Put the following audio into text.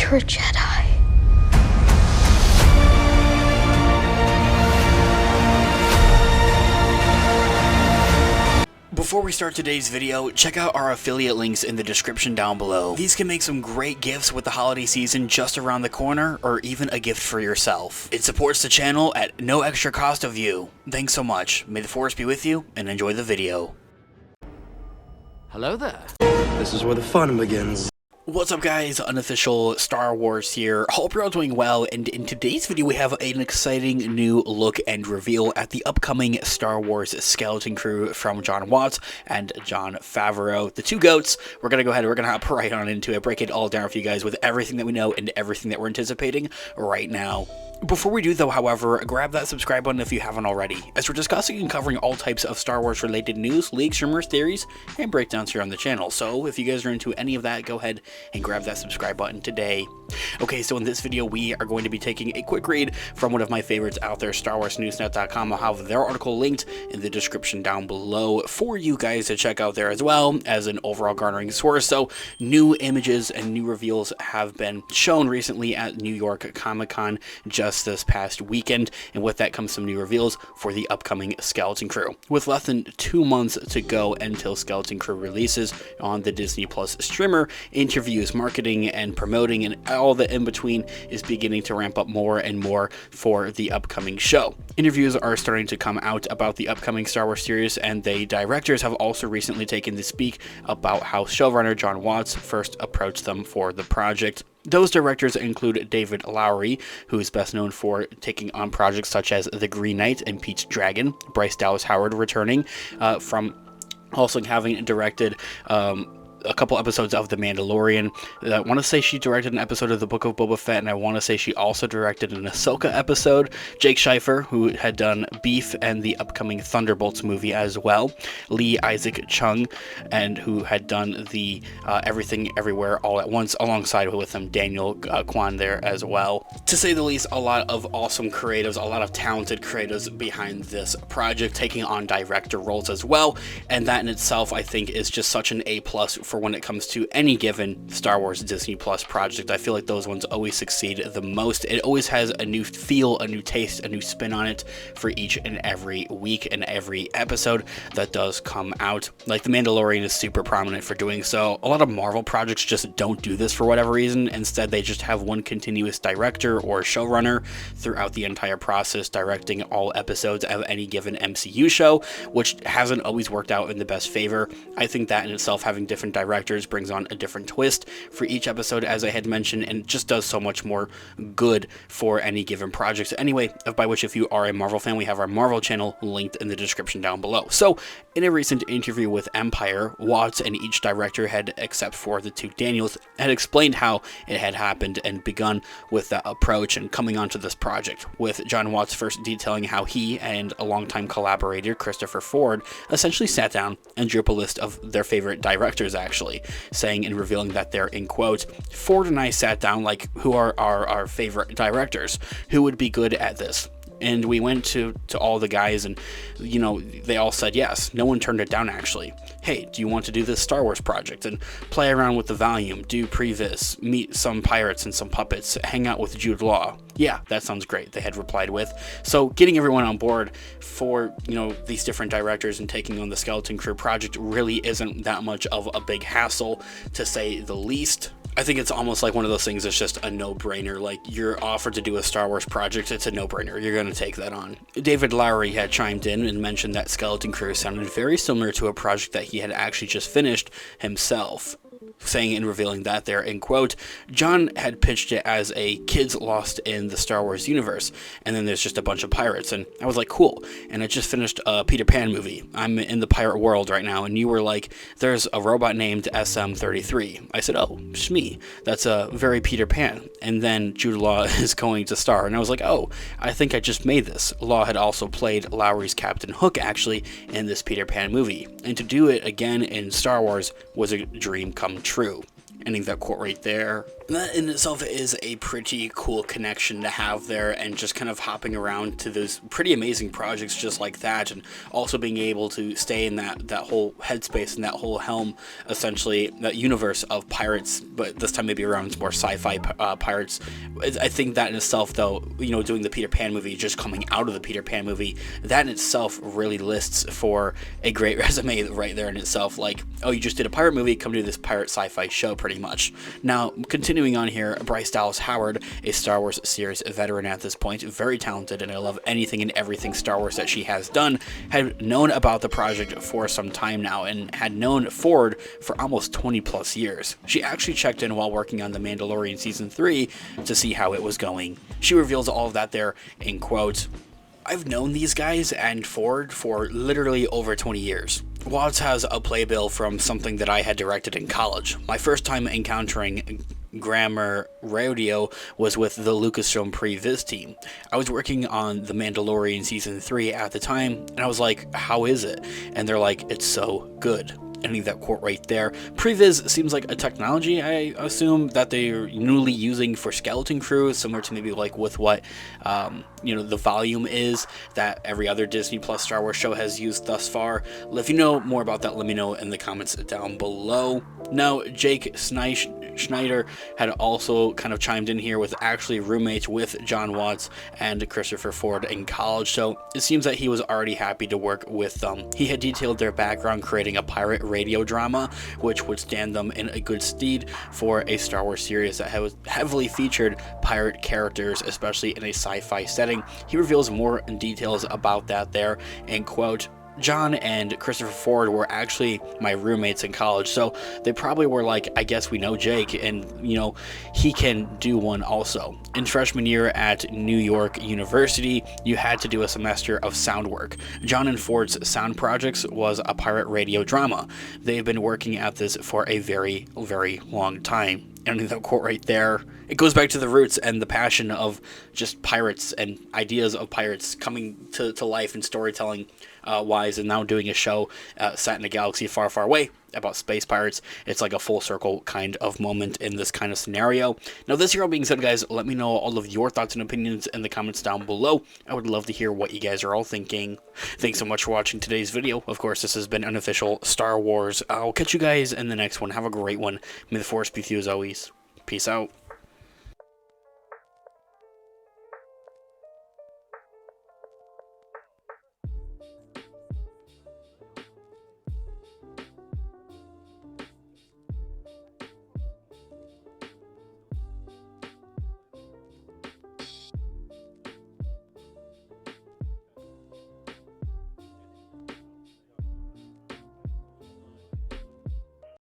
You're a Jedi. Before we start today's video, check out our affiliate links in the description down below. These can make some great gifts with the holiday season just around the corner, or even a gift for yourself. It supports the channel at no extra cost of you. Thanks so much. May the force be with you, and enjoy the video. Hello there. This is where the fun begins. What's up guys, Unofficial Star Wars here. Hope you're all doing well, and in today's video we have an exciting new look and reveal at the upcoming Star Wars Skeleton Crew from Jon Watts and Jon Favreau, the two GOATs. We're going to go ahead and we're going to hop right on into it, break it all down for you guys with everything that we know and everything that we're anticipating right now. Before we do though, however, grab that subscribe button if you haven't already, as we're discussing and covering all types of Star Wars related news, leaks, rumors, theories, and breakdowns here on the channel. So if you guys are into any of that, go ahead and grab that subscribe button today. Okay, so in this video we are going to be taking a quick read from one of my favorites out there, StarWarsNewsNet.com. I'll have their article linked in the description down below for you guys to check out there, as well as an overall garnering source. So new images and new reveals have been shown recently at New York Comic-Con just this past weekend, and with that comes some new reveals for the upcoming Skeleton Crew. With less than 2 months to go until Skeleton Crew releases on the Disney Plus streamer, interviews, marketing, and promoting, and all the in-between is beginning to ramp up more and more for the upcoming show. Interviews are starting to come out about the upcoming Star Wars series, and the directors have also recently taken to speak about how showrunner Jon Watts first approached them for the project. Those directors include David Lowery, who is best known for taking on projects such as The Green Knight and Pete's Dragon, Bryce Dallas Howard returning from also having directed a couple episodes of The Mandalorian. I want to say she directed an episode of The Book of Boba Fett, and I want to say she also directed an Ahsoka episode. Jake Scheifer, who had done Beef and the upcoming Thunderbolts movie as well. Lee Isaac Chung, and who had done the Everything Everywhere All at Once, alongside with him Daniel Kwan there as well. To say the least, a lot of awesome creatives, a lot of talented creatives behind this project, taking on director roles as well, and that in itself I think is just such an A+ for when it comes to any given Star Wars Disney Plus project. I feel like those ones always succeed the most. It always has a new feel, a new taste, a new spin on it for each and every week and every episode that does come out. Like The Mandalorian is super prominent for doing so. A lot of Marvel projects just don't do this for whatever reason. Instead, they just have one continuous director or showrunner throughout the entire process, directing all episodes of any given MCU show, which hasn't always worked out in the best favor. I think that in itself, having different directors brings on a different twist for each episode, as I had mentioned, and just does so much more good for any given project. Anyway, by which, if you are a Marvel fan, we have our Marvel channel linked in the description down below. So in a recent interview with Empire, Watts and each director had, except for the two Daniels, had explained how it had happened and begun with that approach and coming onto this project, with Jon Watts first detailing how he and a longtime collaborator, Christopher Ford, essentially sat down and drew up a list of their favorite directors, actually, saying and revealing that they're, in quote, Ford and I sat down like, who are our favorite directors? Who would be good at this? And we went to all the guys, and, you know, they all said yes. No one turned it down, actually. Hey, do you want to do this Star Wars project and play around with the volume, do previs, meet some pirates and some puppets, hang out with Jude Law? Yeah, that sounds great, they had replied with. So getting everyone on board for, you know, these different directors and taking on the Skeleton Crew project really isn't that much of a big hassle, to say the least. I think it's almost like one of those things that's just a no-brainer. Like, you're offered to do a Star Wars project, it's a no-brainer. You're going to take that on. David Lowery had chimed in and mentioned that Skeleton Crew sounded very similar to a project that he had actually just finished himself, saying and revealing that there, in quote, Jon had pitched it as a kids lost in the Star Wars universe, and then there's just a bunch of pirates, and I was like, cool, and I just finished a Peter Pan movie. I'm in the pirate world right now, and you were like, there's a robot named SM-33. I said, oh, shmee, that's a very Peter Pan, and then Jude Law is going to star, and I was like, oh, I think I just made this. Law had also played Lowery's Captain Hook, actually, in this Peter Pan movie, and to do it again in Star Wars was a dream come true. Ending that quote right there. That in itself is a pretty cool connection to have there, and just kind of hopping around to those pretty amazing projects just like that, and also being able to stay in that whole headspace and that whole helm, essentially, that universe of pirates, but this time maybe around more sci-fi pirates. I think that in itself, though, you know, doing the Peter Pan movie, just coming out of the Peter Pan movie, that in itself really lists for a great resume right there in itself. Like, oh, you just did a pirate movie, come do this pirate sci-fi show, pretty much. Now, continuing on here, Bryce Dallas Howard, a Star Wars series veteran at this point, very talented, and I love anything and everything Star Wars that she has done, had known about the project for some time now, and had known Ford for almost 20 plus years. She actually checked in while working on The Mandalorian Season 3 to see how it was going. She reveals all of that there in quote, "I've known these guys and Ford for literally over 20 years. Watts has a playbill from something that I had directed in college. My first time encountering grammar rodeo was with the Lucasfilm Pre-Viz team. I was working on The Mandalorian Season 3 at the time, and I was like, how is it? And they're like, it's so good." Ending that quote right there. Previs seems like a technology, I assume, that they're newly using for Skeleton Crew, similar to maybe like with what, you know, the volume is that every other Disney Plus Star Wars show has used thus far. If you know more about that, let me know in the comments down below. Now, Jake Schneider had also kind of chimed in here with actually roommates with John Watts and Christopher Ford in college, so it seems that he was already happy to work with them. He had detailed their background creating a pirate radio drama, which would stand them in a good stead for a Star Wars series that has heavily featured pirate characters, especially in a sci-fi setting. He reveals more details about that there, and quote, "John and Christopher Ford were actually my roommates in college, so they probably were like, I guess we know Jake, and, you know, he can do one also. In freshman year at New York University, you had to do a semester of sound work. John and Ford's sound projects was a pirate radio drama. They've been working at this for a very, very long time." And that quote right there, it goes back to the roots and the passion of just pirates and ideas of pirates coming to life and storytelling wise, and now doing a show set in a galaxy far, far away about space pirates. It's like a full circle kind of moment in this kind of scenario. Now, this here all being said, guys, let me know all of your thoughts and opinions in the comments down below. I would love to hear what you guys are all thinking. Thanks so much for watching today's video. Of course, this has been Unofficial Star Wars. I'll catch you guys in the next one. Have a great one. May the Force be with you as always. Peace out.